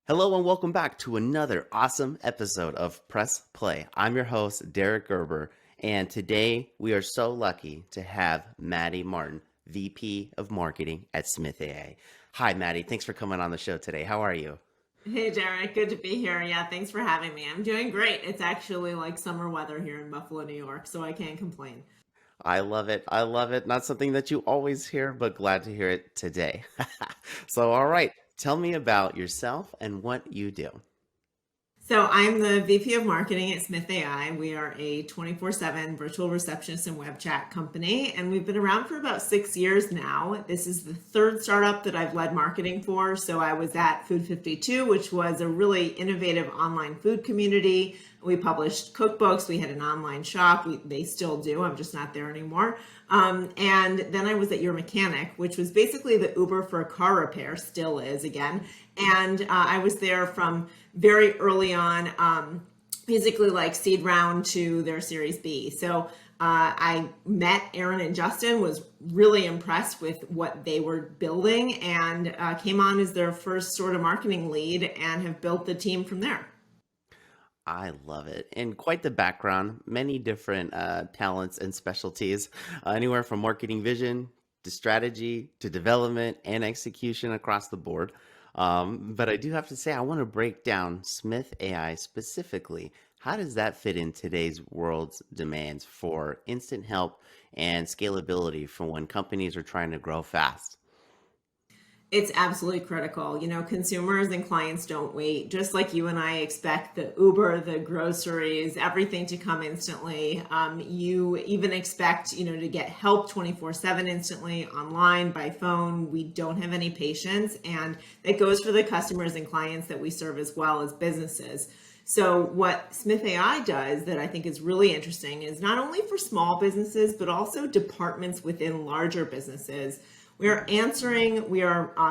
Hello and welcome back to another awesome episode of Press Play. I'm your host, Derek Gerber, and today we are so lucky to have Maddy Martin, VP of Marketing at Smith.ai. Hi, Maddy. Thanks for coming on the show today. How are you? Hey Derek, good to be here. Yeah, thanks for having me. I'm doing great. It's actually like summer weather here in Buffalo, New York, so I can't complain. I love it. I love it. Not something that you always hear, but glad to hear it today. So, all right, tell me about yourself and what you do. So I'm the VP of Marketing at Smith.ai. We are a 24/7 virtual receptionist and web chat company, and we've been around for about 6 years now. This is the third startup that I've led marketing for. So I was at Food 52, which was a really innovative online food community. We published cookbooks. We had an online shop. They still do. I'm just not there anymore. And then I was at Your Mechanic, which was basically the Uber for car repair, still is again. And I was there from very early on, basically like seed round to their Series B. So I met Aaron and Justin, was really impressed with what they were building, and came on as their first sort of marketing lead and have built the team from there. I love it. And quite the background, many different talents and specialties, anywhere from marketing vision to strategy to development and execution across the board. But I do have to say, I want to break down Smith AI specifically. How does that fit in today's world's demands for instant help and scalability for when companies are trying to grow fast? It's absolutely critical. Consumers and clients don't wait. Just like you and I expect the Uber, the groceries, everything to come instantly. You even expect, to get help 24/7 instantly online, by phone. We don't have any patience. And it goes for the customers and clients that we serve as well as businesses. So what Smith AI does that I think is really interesting is not only for small businesses, but also departments within larger businesses. We are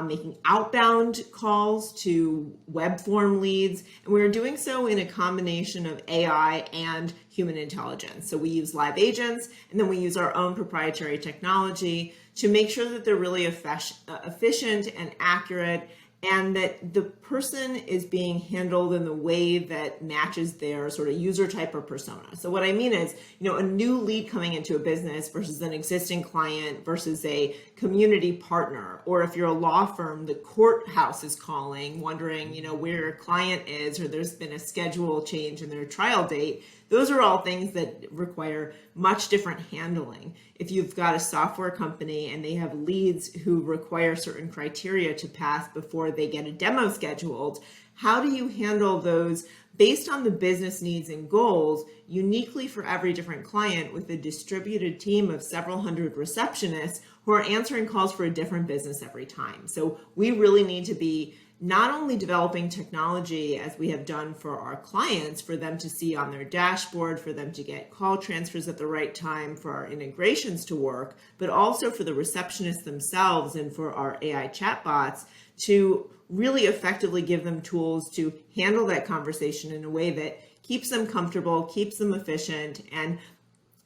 making outbound calls to web form leads, and we're doing so in a combination of AI and human intelligence. So we use live agents, and then we use our own proprietary technology to make sure that they're really efficient and accurate, and that the person is being handled in the way that matches their sort of user type or persona. So what I mean is, a new lead coming into a business versus an existing client versus a community partner, or if you're a law firm, the courthouse is calling, wondering, where your client is, or there's been a schedule change in their trial date. Those are all things that require much different handling. If you've got a software company and they have leads who require certain criteria to pass before they get a demo scheduled, how do you handle those based on the business needs and goals uniquely for every different client with a distributed team of several hundred receptionists who are answering calls for a different business every time? So we really need to be not only developing technology as we have done for our clients, for them to see on their dashboard, for them to get call transfers at the right time, for our integrations to work, but also for the receptionists themselves and for our AI chatbots to really effectively give them tools to handle that conversation in a way that keeps them comfortable, keeps them efficient, and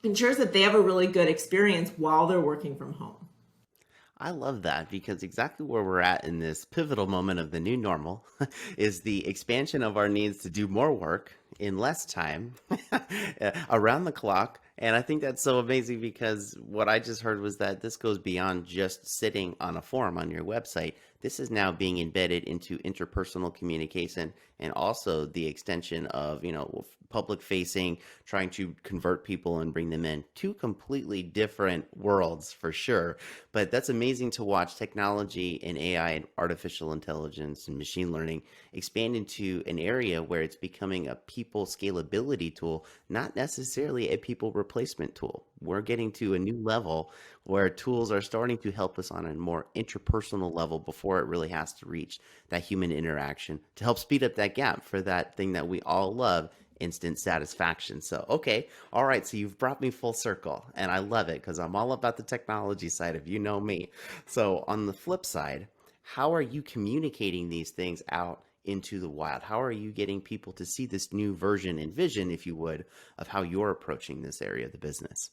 ensures that they have a really good experience while they're working from home. I love that because exactly where we're at in this pivotal moment of the new normal is the expansion of our needs to do more work in less time around the clock. And I think that's so amazing because what I just heard was that this goes beyond just sitting on a form on your website. This is now being embedded into interpersonal communication and also the extension of, public facing, trying to convert people and bring them in. Two completely different worlds for sure. But that's amazing to watch technology and AI and artificial intelligence and machine learning expand into an area where it's becoming a people scalability tool, not necessarily a people replacement tool. We're getting to a new level where tools are starting to help us on a more interpersonal level before it really has to reach that human interaction to help speed up that gap for that thing that we all love, instant satisfaction. So, okay, all right. So you've brought me full circle and I love it because I'm all about the technology side of me. So on the flip side, how are you communicating these things out into the wild? How are you getting people to see this new version and vision, if you would, of how you're approaching this area of the business?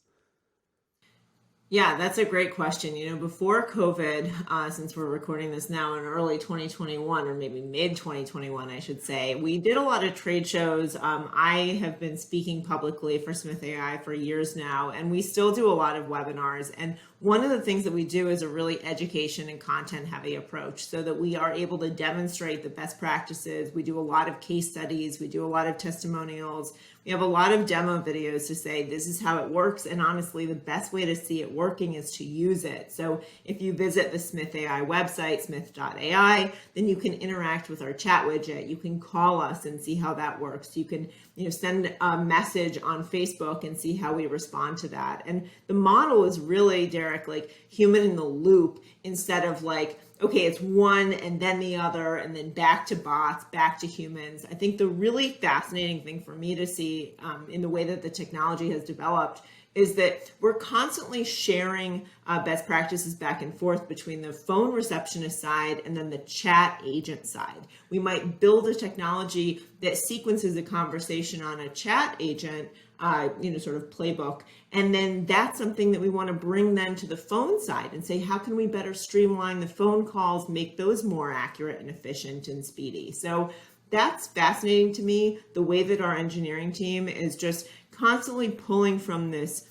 Yeah, that's a great question. Before COVID, since we're recording this now in early 2021, or maybe mid 2021, I should say, we did a lot of trade shows. I have been speaking publicly for Smith AI for years now, and we still do a lot of webinars. And one of the things that we do is a really education and content heavy approach so that we are able to demonstrate the best practices. We do a lot of case studies, we do a lot of testimonials. We have a lot of demo videos to say this is how it works, and honestly, the best way to see it working is to use it. So if you visit the Smith AI website, Smith.ai, then you can interact with our chat widget. You can call us and see how that works. You can send a message on Facebook and see how we respond to that. And the model is really, Derek, like human in the loop instead of like, okay, it's one and then the other and then back to bots, back to humans. I think the really fascinating thing for me to see in the way that the technology has developed is that we're constantly sharing best practices back and forth between the phone receptionist side and then the chat agent side. We might build a technology that sequences a conversation on a chat agent, sort of playbook. And then that's something that we want to bring then to the phone side and say, how can we better streamline the phone calls, make those more accurate and efficient and speedy? So that's fascinating to me, the way that our engineering team is just constantly pulling from this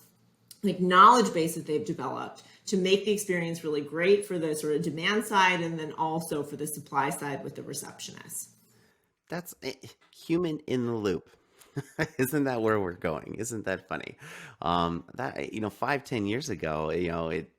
like knowledge base that they've developed to make the experience really great for the sort of demand side and then also for the supply side with the receptionist. That's human in the loop. Isn't that where we're going? Isn't that funny? That 5, 10 years ago,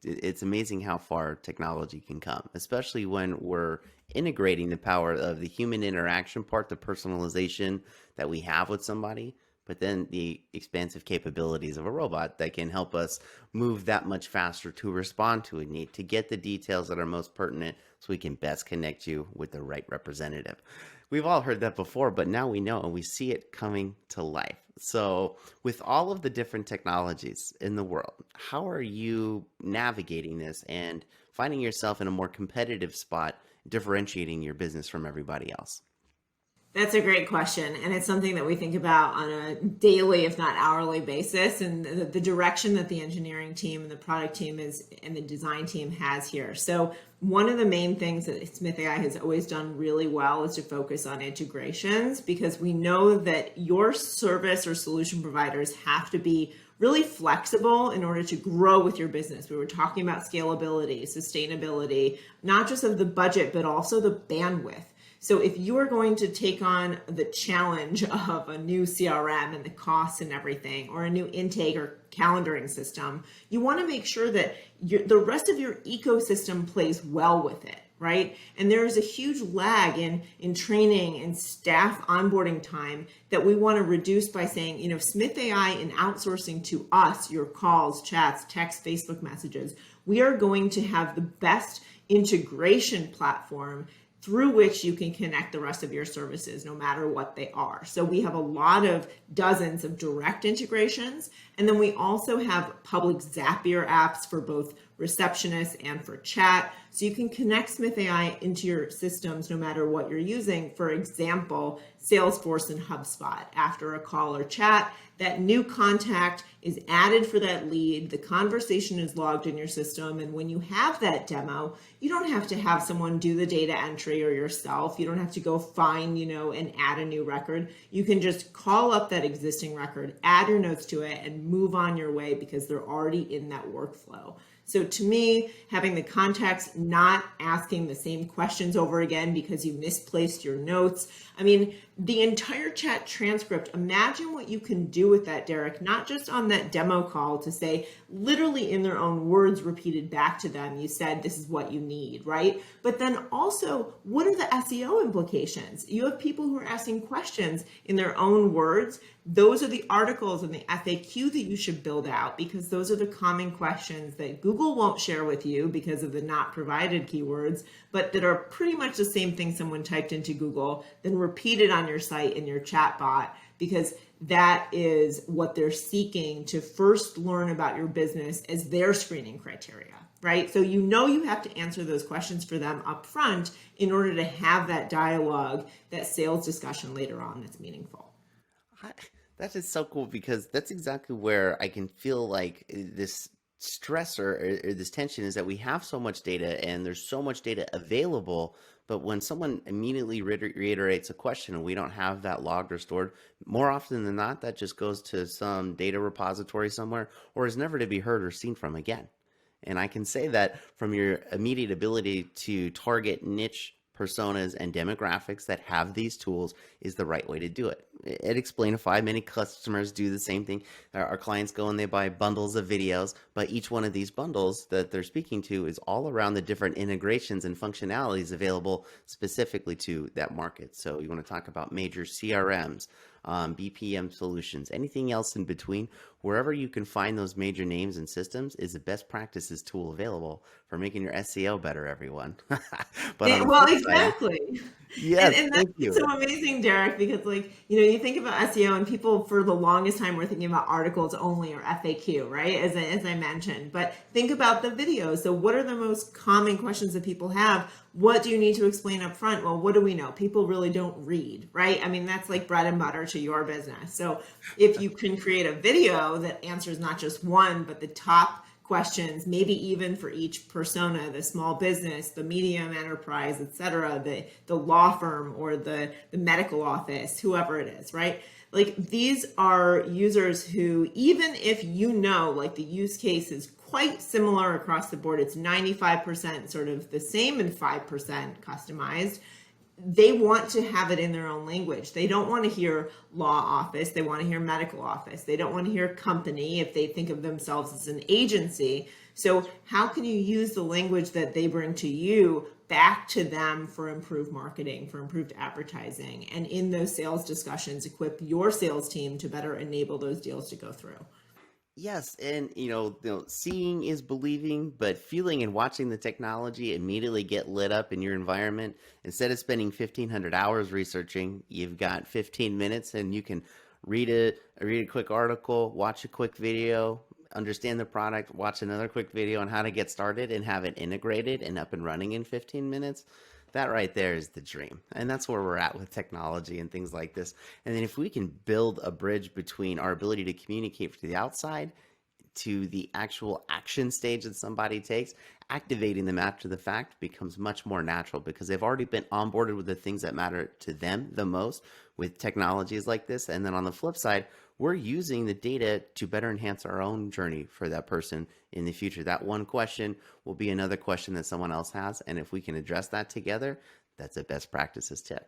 it's amazing how far technology can come, especially when we're integrating the power of the human interaction part, the personalization that we have with somebody, but then the expansive capabilities of a robot that can help us move that much faster to respond to a need, to get the details that are most pertinent so we can best connect you with the right representative. We've all heard that before, but now we know and we see it coming to life. So, with all of the different technologies in the world, how are you navigating this and finding yourself in a more competitive spot, differentiating your business from everybody else? That's a great question. And it's something that we think about on a daily, if not hourly basis, and the direction that the engineering team and the product team is and the design team has here. So one of the main things that Smith AI has always done really well is to focus on integrations, because we know that your service or solution providers have to be really flexible in order to grow with your business. We were talking about scalability, sustainability, not just of the budget, but also the bandwidth. So if you are going to take on the challenge of a new CRM and the costs and everything, or a new intake or calendaring system, you want to make sure that the rest of your ecosystem plays well with it, right? And there is a huge lag in training and staff onboarding time that we want to reduce by saying, Smith AI in outsourcing to us, your calls, chats, text, Facebook messages, we are going to have the best integration platform through which you can connect the rest of your services, no matter what they are. So we have a lot of dozens of direct integrations. And then we also have public Zapier apps for both receptionists and for chat. So you can connect Smith AI into your systems no matter what you're using. For example, Salesforce and HubSpot. After a call or chat, that new contact is added for that lead. The conversation is logged in your system. And when you have that demo, you don't have to have someone do the data entry or yourself. You don't have to go find, and add a new record. You can just call up that existing record, add your notes to it, and move on your way because they're already in that workflow. So to me, having the context, not asking the same questions over again because you misplaced your notes. I mean, the entire chat transcript, imagine what you can do with that, Derek, not just on that demo call to say, literally in their own words repeated back to them, you said, this is what you need, right? But then also, what are the SEO implications? You have people who are asking questions in their own words. Those are the articles and the FAQ that you should build out, because those are the common questions that Google won't share with you because of the not provided keywords, but that are pretty much the same thing someone typed into Google, then repeated on your site in your chat bot, because that is what they're seeking to first learn about your business as their screening criteria, right? So you have to answer those questions for them up front in order to have that dialogue, that sales discussion later on that's meaningful. I, that is so cool because that's exactly where I can feel like this. stress or this tension is that we have so much data and there's so much data available, but when someone immediately reiterates a question and we don't have that logged or stored, more often than not, that just goes to some data repository somewhere or is never to be heard or seen from again. And I can say that from your immediate ability to target niche personas and demographics that have these tools is the right way to do it. At Explainify, many customers do the same thing. Our clients go and they buy bundles of videos, but each one of these bundles that they're speaking to is all around the different integrations and functionalities available specifically to that market. So you want to talk about major CRMs, BPM solutions, anything else in between, wherever you can find those major names and systems is the best practices tool available for making your SEO better, everyone. But on the Well, flip side, exactly. yes, And that's thank you. so amazing, Derek, because like, you think about SEO and people for the longest time were thinking about articles only or FAQ, right? As I mentioned, but think about the videos. So what are the most common questions that people have? What do you need to explain up front? Well, what do we know? People really don't read, right? I mean, that's like bread and butter to your business. So if you can create a video that answers not just one, but the top questions, maybe even for each persona, the small business, the medium enterprise, et cetera, the law firm or the medical office, whoever it is, right? Like these are users who, even if like the use case is quite similar across the board, it's 95% sort of the same and 5% customized, they want to have it in their own language. They don't want to hear law office. They want to hear medical office. They don't want to hear company if they think of themselves as an agency. So how can you use the language that they bring to you back to them for improved marketing, for improved advertising, and in those sales discussions, equip your sales team to better enable those deals to go through? Yes, and seeing is believing, but feeling and watching the technology immediately get lit up in your environment. Instead of spending 1,500 hours researching, you've got 15 minutes and you can read a quick article, watch a quick video, understand the product, watch another quick video on how to get started and have it integrated and up and running in 15 minutes. That right there is the dream. And that's where we're at with technology and things like this. And then if we can build a bridge between our ability to communicate to the outside to the actual action stage that somebody takes, activating them after the fact becomes much more natural because they've already been onboarded with the things that matter to them the most with technologies like this. And then on the flip side, we're using the data to better enhance our own journey for that person in the future. That one question will be another question that someone else has. And if we can address that together, that's a best practices tip.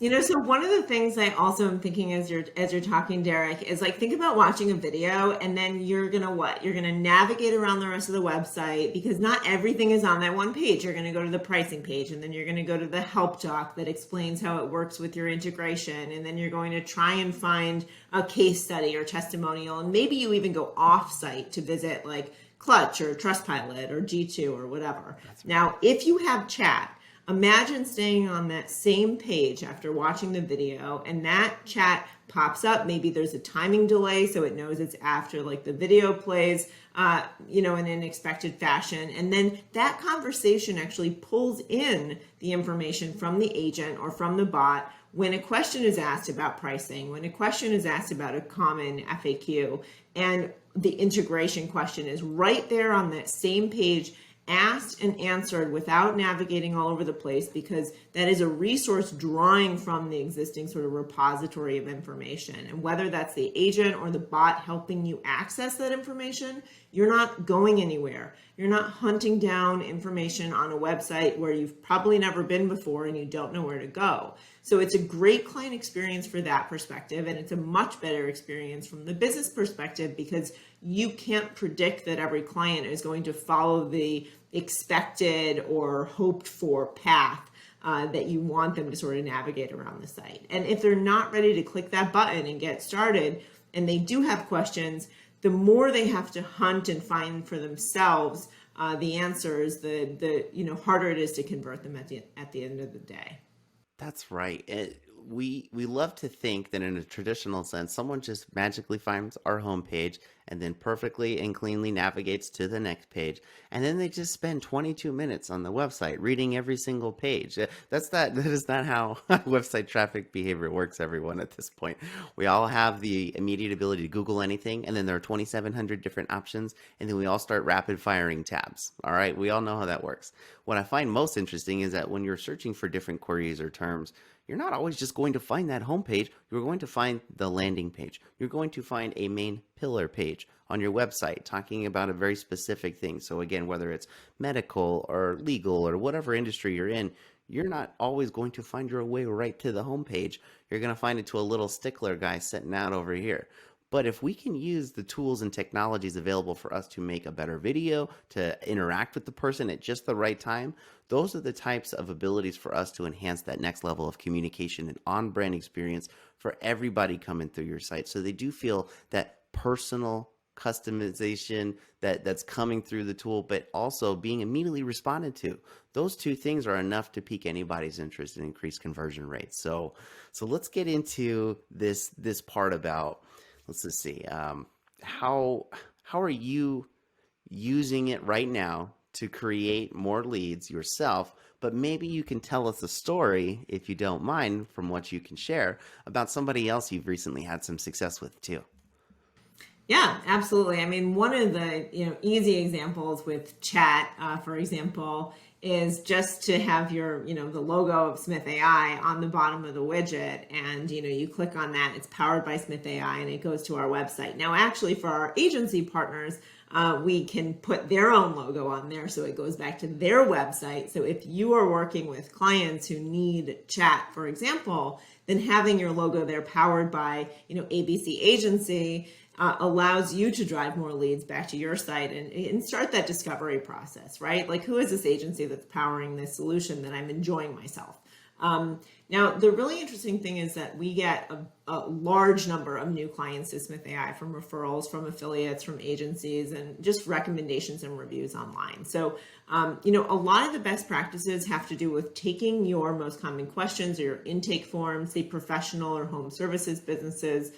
So one of the things I also am thinking as you're talking, Derek, is like think about watching a video and then you're gonna what? You're gonna navigate around the rest of the website because not everything is on that one page. You're gonna go to the pricing page and then you're gonna go to the help doc that explains how it works with your integration, and then you're going to try and find a case study or testimonial, and maybe you even go off site to visit like Clutch or Trustpilot or G2 or whatever. Now, if you have chat, imagine staying on that same page after watching the video and that chat pops up. Maybe there's a timing delay, so it knows it's after like the video plays, in an expected fashion. And then that conversation actually pulls in the information from the agent or from the bot when a question is asked about pricing, when a question is asked about a common FAQ, and the integration question is right there on that same page, asked and answered without navigating all over the place, because that is a resource drawing from the existing sort of repository of information. And whether that's the agent or the bot helping you access that information, you're not going anywhere. You're not hunting down information on a website where you've probably never been before and you don't know where to go. So it's a great client experience for that perspective, and it's a much better experience from the business perspective because you can't predict that every client is going to follow the expected or hoped for path that you want them to sort of navigate around the site. And if they're not ready to click that button and get started, and they do have questions, the more they have to hunt and find for themselves the answers, the harder it is to convert them at the end of the day. That's right. we love to think that in a traditional sense, someone just magically finds our homepage and then perfectly and cleanly navigates to the next page, and then they just spend 22 minutes on the website reading every single page. That is not how website traffic behavior works, everyone. At this point, we all have the immediate ability to Google anything, and then there are 2,700 different options, and then we all start rapid firing tabs. All right, we all know how that works. What I find most interesting is that when you're searching for different queries or terms, you're not always just going to find that homepage. You're going to find the landing page. You're going to find a main pillar page on your website talking about a very specific thing. So again, whether it's medical or legal or whatever industry you're in, you're not always going to find your way right to the homepage. You're going to find it to a little stickler guy sitting out over here. But if we can use the tools and technologies available for us to make a better video, to interact with the person at just the right time, those are the types of abilities for us to enhance that next level of communication and on-brand experience for everybody coming through your site. So they do feel that personal customization that's coming through the tool, but also being immediately responded to. Those two things are enough to pique anybody's interest and increase conversion rates. So let's get into this part about, let's just see, how are you using it right now to create more leads yourself? But maybe you can tell us a story, if you don't mind, from what you can share about somebody else you've recently had some success with too. Yeah, absolutely. I mean, one of the easy examples with chat, for example, is just to have your the logo of Smith.ai on the bottom of the widget, and you click on that. It's powered by Smith.ai, and it goes to our website. Now, actually, for our agency partners, we can put their own logo on there, so it goes back to their website. So if you are working with clients who need chat, for example, then having your logo there powered by ABC agency allows you to drive more leads back to your site and start that discovery process, right? Like, who is this agency that's powering this solution that I'm enjoying myself? Now, the really interesting thing is that we get a large number of new clients to Smith.ai from referrals, from affiliates, from agencies, and just recommendations and reviews online. So, a lot of the best practices have to do with taking your most common questions or your intake forms, say professional or home services businesses.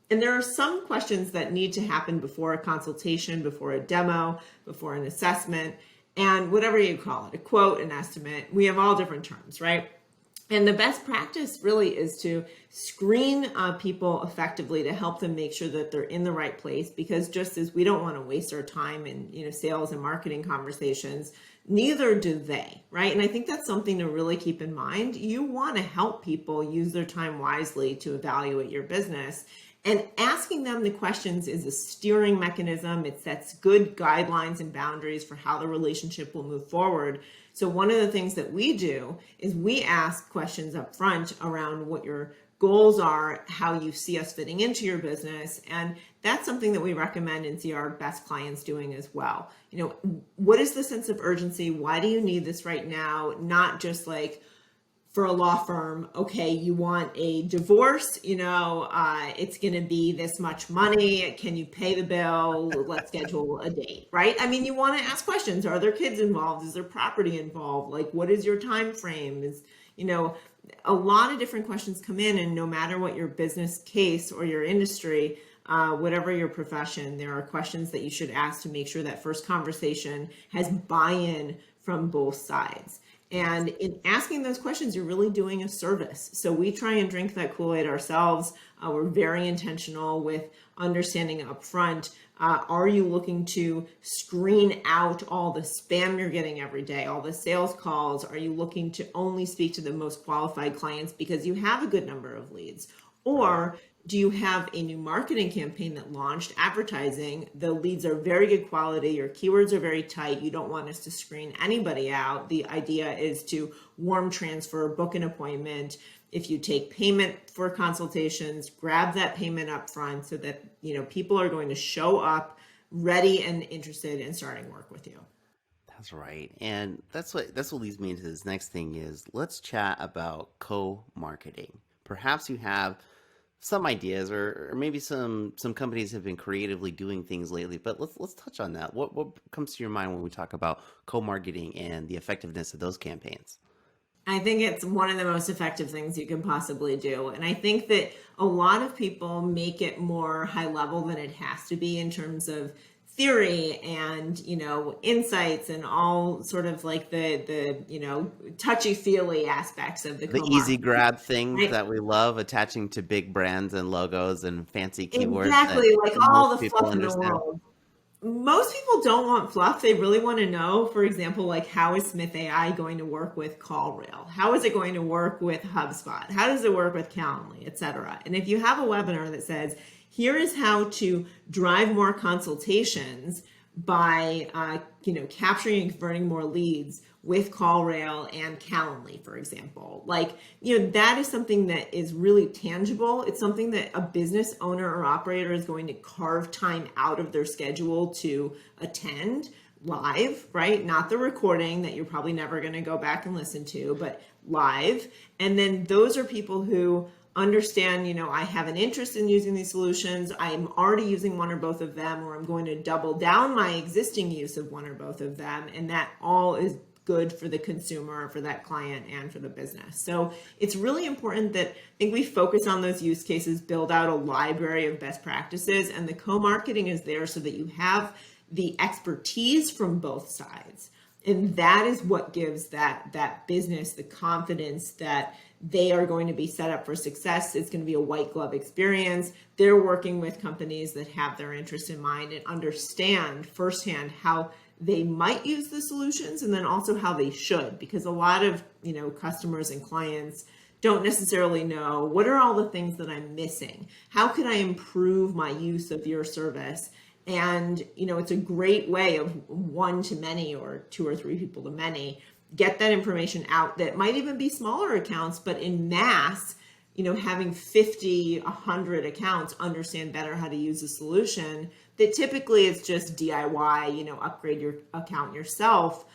And there are some questions that need to happen before a consultation, before a demo, before an assessment, and whatever you call it, a quote, an estimate. We have all different terms, right? And the best practice really is to screen people effectively to help them make sure that they're in the right place, because just as we don't want to waste our time in sales and marketing conversations, neither do they, right? And I think that's something to really keep in mind. You want to help people use their time wisely to evaluate your business. And asking them the questions is a steering mechanism. It sets good guidelines and boundaries for how the relationship will move forward. So one of the things that we do is we ask questions up front around what your goals are, how you see us fitting into your business. And that's something that we recommend and see our best clients doing as well. What is the sense of urgency? Why do you need this right now? Not just like, for a law firm, okay, you want a divorce, it's going to be this much money. Can you pay the bill? Let's schedule a date, right? I mean, you want to ask questions. Are there kids involved? Is there property involved? Like, what is your time frame? A lot of different questions come in, and no matter what your business case or your industry, whatever your profession, there are questions that you should ask to make sure that first conversation has buy-in from both sides. And in asking those questions, you're really doing a service. So we try and drink that Kool-Aid ourselves. We're very intentional with understanding up front. Are you looking to screen out all the spam you're getting every day, all the sales calls? Are you looking to only speak to the most qualified clients because you have a good number of leads? Or do you have a new marketing campaign that launched, advertising? The leads are very good quality. Your keywords are very tight. You don't want us to screen anybody out. The idea is to warm transfer, book an appointment. If you take payment for consultations, grab that payment up front so that people are going to show up ready and interested in starting work with you. That's right. And that's what leads me into this next thing is, let's chat about co-marketing. Perhaps you have some ideas, or maybe some companies have been creatively doing things lately, but let's touch on that. What comes to your mind when we talk about co-marketing and the effectiveness of those campaigns? I think it's one of the most effective things you can possibly do. And I think that a lot of people make it more high level than it has to be in terms of theory and, insights and all sort of like the touchy feely aspects of the The easy co-marketing, grab things right? that we love attaching to big brands and logos and fancy keywords that Exactly, like all most the people fluff in the understand. world. Most people don't want fluff. They really want to know, for example, like how is Smith AI going to work with CallRail? How is it going to work with HubSpot? How does it work with Calendly, et cetera? And if you have a webinar that says, here is how to drive more consultations by capturing and converting more leads with CallRail and Calendly, for example. Like, that is something that is really tangible. It's something that a business owner or operator is going to carve time out of their schedule to attend live, right? Not the recording that you're probably never going to go back and listen to, but live. And then those are people who understand, I have an interest in using these solutions. I'm already using one or both of them, or I'm going to double down my existing use of one or both of them. And that all is good for the consumer, for that client, and for the business. So it's really important that I think we focus on those use cases, build out a library of best practices, and the co-marketing is there so that you have the expertise from both sides. And that is what gives that business the confidence that they are going to be set up for success. It's going to be a white glove experience. They're working with companies that have their interest in mind and understand firsthand how they might use the solutions, and then also how they should, because a lot of customers and clients don't necessarily know, what are all the things that I'm missing? How can I improve my use of your service? And it's a great way of one to many, or two or three people to many, get that information out that might even be smaller accounts, but in mass, having 50, 100 accounts understand better how to use a solution that typically it's just DIY, upgrade your account yourself.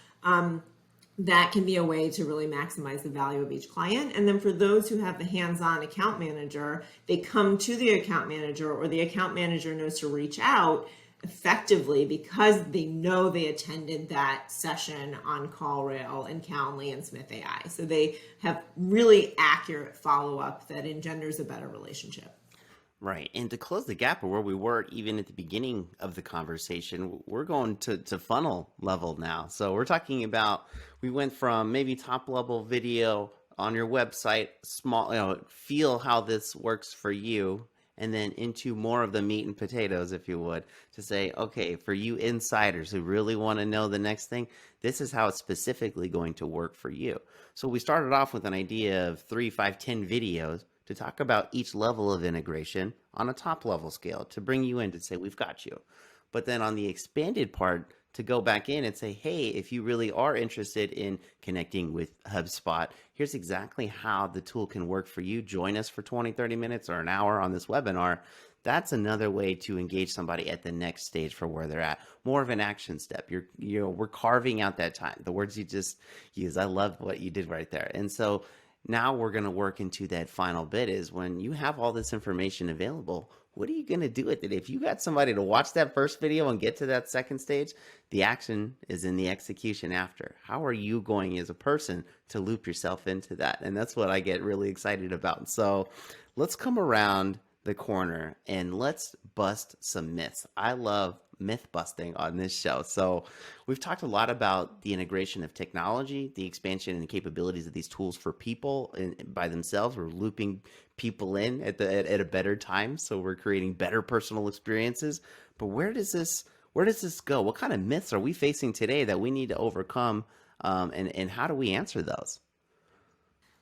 That can be a way to really maximize the value of each client. And then for those who have the hands-on account manager, they come to the account manager, or the account manager knows to reach out effectively because they know they attended that session on CallRail and Calendly and Smith AI. So they have really accurate follow-up that engenders a better relationship. Right. And to close the gap of where we were even at the beginning of the conversation, we're going to funnel level now. So we're talking about, we went from maybe top level video on your website, small, feel how this works for you, and then into more of the meat and potatoes, if you would, to say, okay, for you insiders who really want to know the next thing, this is how it's specifically going to work for you. So we started off with an idea of 3, 5, 10 videos to talk about each level of integration on a top level scale to bring you in to say, we've got you. But then on the expanded part, to go back in and say, hey, if you really are interested in connecting with HubSpot, here's exactly how the tool can work for you. Join us for 20, 30 minutes or an hour on this webinar. That's another way to engage somebody at the next stage for where they're at. More of an action step. We're carving out that time. The words you just used, I love what you did right there. And so now we're going to work into that final bit, is when you have all this information available, what are you going to do with it? If you got somebody to watch that first video and get to that second stage, the action is in the execution after. How are you going as a person to loop yourself into that? And that's what I get really excited about. So let's come around the corner and let's bust some myths. I love myth busting on this show. So we've talked a lot about the integration of technology, the expansion and capabilities of these tools for people by themselves. We're looping people in at a better time, so we're creating better personal experiences. But where does this go? What kind of myths are we facing today that we need to overcome, and how do we answer those?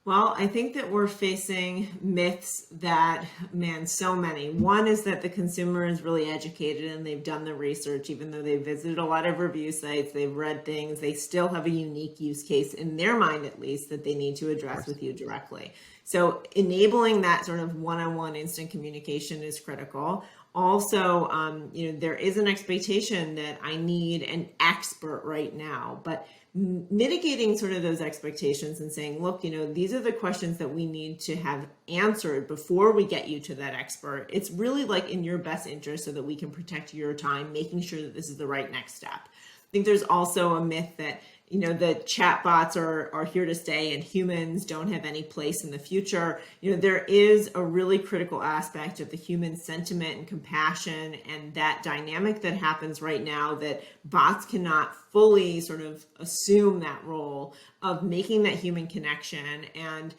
Well, I think that we're facing myths that, man, so many. One is that the consumer is really educated and they've done the research, even though they've visited a lot of review sites, they've read things, they still have a unique use case in their mind, at least, that they need to address with you directly. So enabling that sort of one-on-one instant communication is critical. Also, there is an expectation that I need an expert right now, but mitigating sort of those expectations and saying, look, these are the questions that we need to have answered before we get you to that expert. It's really like in your best interest so that we can protect your time, making sure that this is the right next step. I think there's also a myth that the chatbots are here to stay and humans don't have any place in the future. There is a really critical aspect of the human sentiment and compassion and that dynamic that happens right now that bots cannot fully sort of assume that role of making that human connection and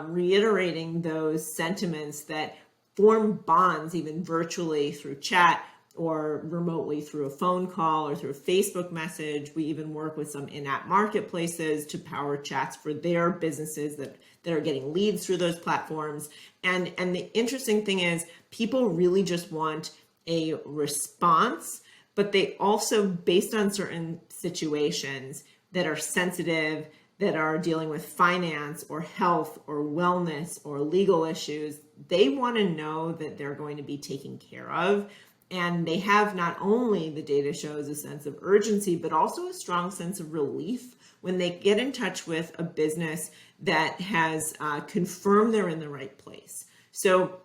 reiterating those sentiments that form bonds even virtually through chat or remotely through a phone call or through a Facebook message. We even work with some in-app marketplaces to power chats for their businesses that are getting leads through those platforms. And the interesting thing is people really just want a response, but they also, based on certain situations that are sensitive, that are dealing with finance or health or wellness or legal issues, they want to know that they're going to be taken care of. And they have not only, the data shows, a sense of urgency, but also a strong sense of relief when they get in touch with a business that has confirmed they're in the right place. So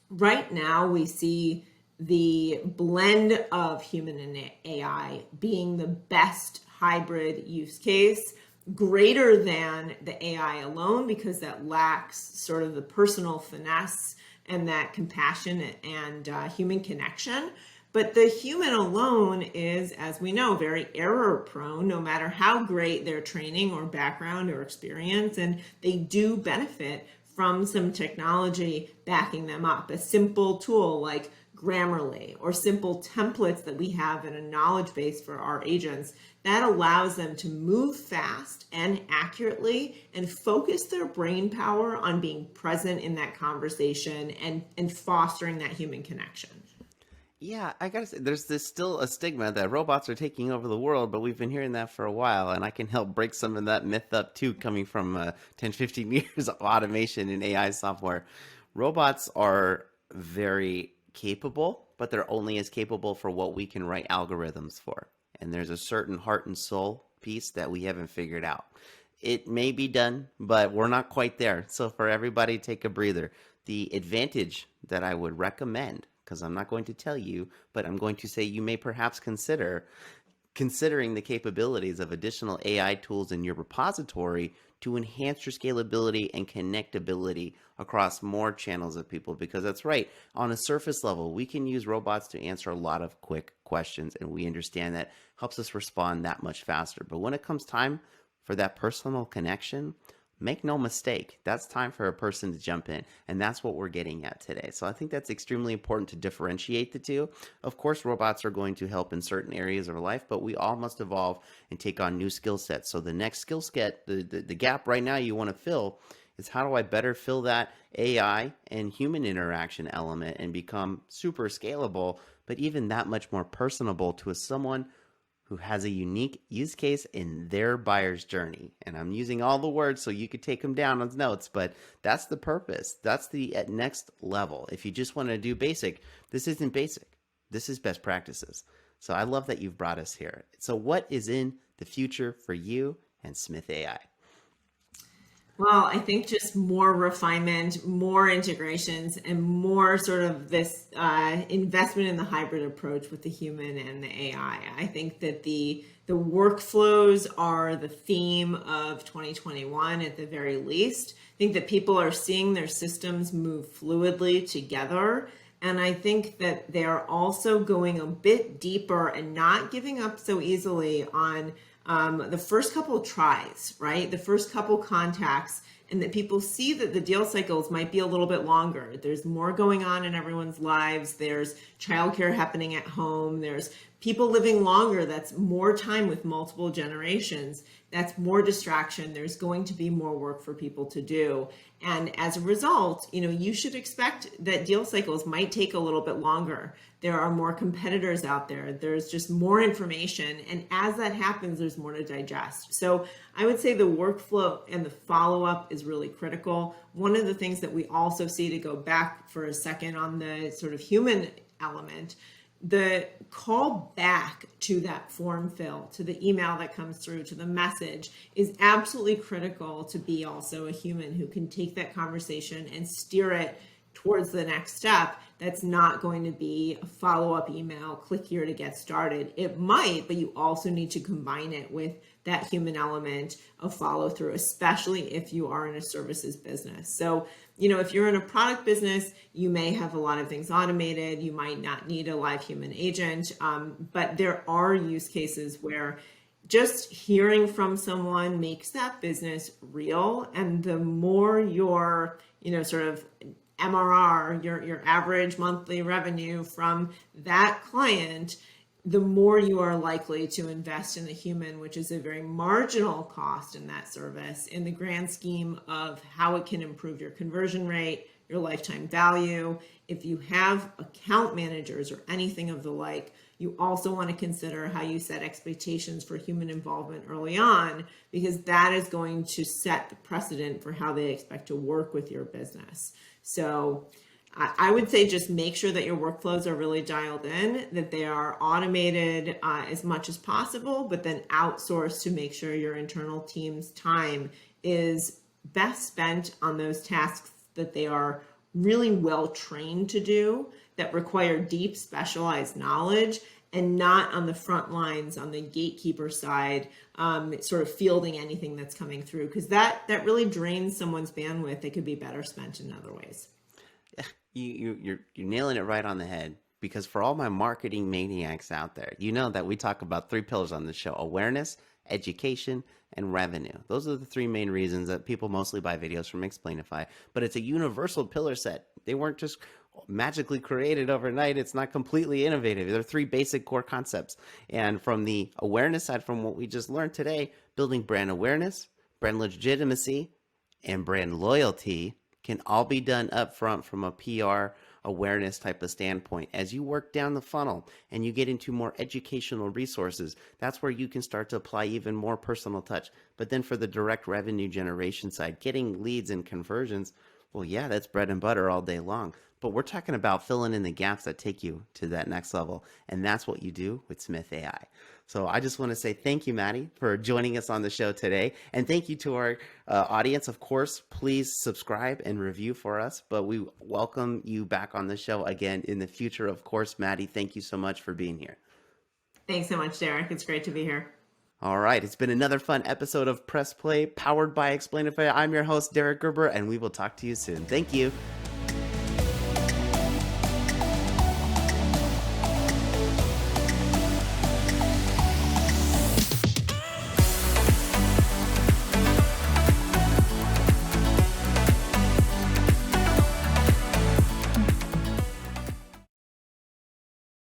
right now we see the blend of human and AI being the best hybrid use case, greater than the AI alone, because that lacks sort of the personal finesse and that compassion and human connection. But the human alone is, as we know, very error prone, no matter how great their training or background or experience. And they do benefit from some technology backing them up. A simple tool like Grammarly or simple templates that we have in a knowledge base for our agents, that allows them to move fast and accurately and focus their brain power on being present in that conversation and fostering that human connection. Yeah, I gotta say, there's still a stigma that robots are taking over the world, but we've been hearing that for a while, and I can help break some of that myth up too, coming from 10, 15 years of automation and AI software. Robots are very capable, but they're only as capable for what we can write algorithms for. And there's a certain heart and soul piece that we haven't figured out. It may be done, but we're not quite there. So for everybody, take a breather. The advantage that I would recommend, because I'm not going to tell you, but I'm going to say you may perhaps considering the capabilities of additional AI tools in your repository to enhance your scalability and connectability across more channels of people. Because that's right, on a surface level, we can use robots to answer a lot of quick questions, and we understand that helps us respond that much faster. But when it comes time for that personal connection, make no mistake, that's time for a person to jump in, and that's what we're getting at today. So I think that's extremely important to differentiate the two. Of course, robots are going to help in certain areas of our life, but we all must evolve and take on new skill sets. So the next skill set, the gap right now you want to fill is, how do I better fill that AI and human interaction element and become super scalable, but even that much more personable to someone who has a unique use case in their buyer's journey. And I'm using all the words so you could take them down on notes, but that's the purpose. That's the next level. If you just want to do basic, this isn't basic. This is best practices. So I love that you've brought us here. So what is in the future for you and Smith AI? Well, I think just more refinement, more integrations, and more sort of this investment in the hybrid approach with the human and the AI. I think that the workflows are the theme of 2021 at the very least. I think that people are seeing their systems move fluidly together. And I think that they're also going a bit deeper and not giving up so easily on the first couple of tries, right? The first couple contacts, and that people see that the deal cycles might be a little bit longer. There's more going on in everyone's lives. There's childcare happening at home. There's people living longer. That's more time with multiple generations. That's more distraction. There's going to be more work for people to do. And as a result, you should expect that deal cycles might take a little bit longer. There are more competitors out there. There's just more information. And as that happens, there's more to digest. So I would say the workflow and the follow-up is really critical. One of the things that we also see, to go back for a second on the sort of human element, the call back to that form fill, to the email that comes through, to the message, is absolutely critical to be also a human who can take that conversation and steer it towards the next step, that's not going to be a follow-up email, click here to get started. It might, but you also need to combine it with that human element of follow through, especially if you are in a services business. So, if you're in a product business, you may have a lot of things automated. You might not need a live human agent, but there are use cases where just hearing from someone makes that business real. And the more your, sort of MRR, your average monthly revenue from that client, the more you are likely to invest in a human, which is a very marginal cost in that service in the grand scheme of how it can improve your conversion rate, your lifetime value. If you have account managers or anything of the like, you also want to consider how you set expectations for human involvement early on, because that is going to set the precedent for how they expect to work with your business. So I would say just make sure that your workflows are really dialed in, that they are automated as much as possible, but then outsource to make sure your internal team's time is best spent on those tasks that they are really well trained to do, that require deep specialized knowledge, and not on the front lines, on the gatekeeper side, sort of fielding anything that's coming through, because that really drains someone's bandwidth. It could be better spent in other ways. You're nailing it right on the head, because for all my marketing maniacs out there, you know that we talk about 3 pillars on the show: awareness, education, and revenue. Those are the 3 main reasons that people mostly buy videos from Explainify, but it's a universal pillar set. They weren't just magically created overnight. It's not completely innovative. There are 3 basic core concepts. And from the awareness side, from what we just learned today, building brand awareness, brand legitimacy, and brand loyalty can all be done up front from a PR awareness type of standpoint. As you work down the funnel and you get into more educational resources, that's where you can start to apply even more personal touch. But then for the direct revenue generation side, getting leads and conversions, well, yeah, that's bread and butter all day long. But we're talking about filling in the gaps that take you to that next level. And that's what you do with Smith.ai. So I just want to say thank you, Maddy, for joining us on the show today. And thank you to our audience. Of course, please subscribe and review for us. But we welcome you back on the show again in the future. Of course, Maddy, thank you so much for being here. Thanks so much, Derek. It's great to be here. All right. It's been another fun episode of Press Play, powered by Explainify. I'm your host, Derek Gerber, and we will talk to you soon. Thank you.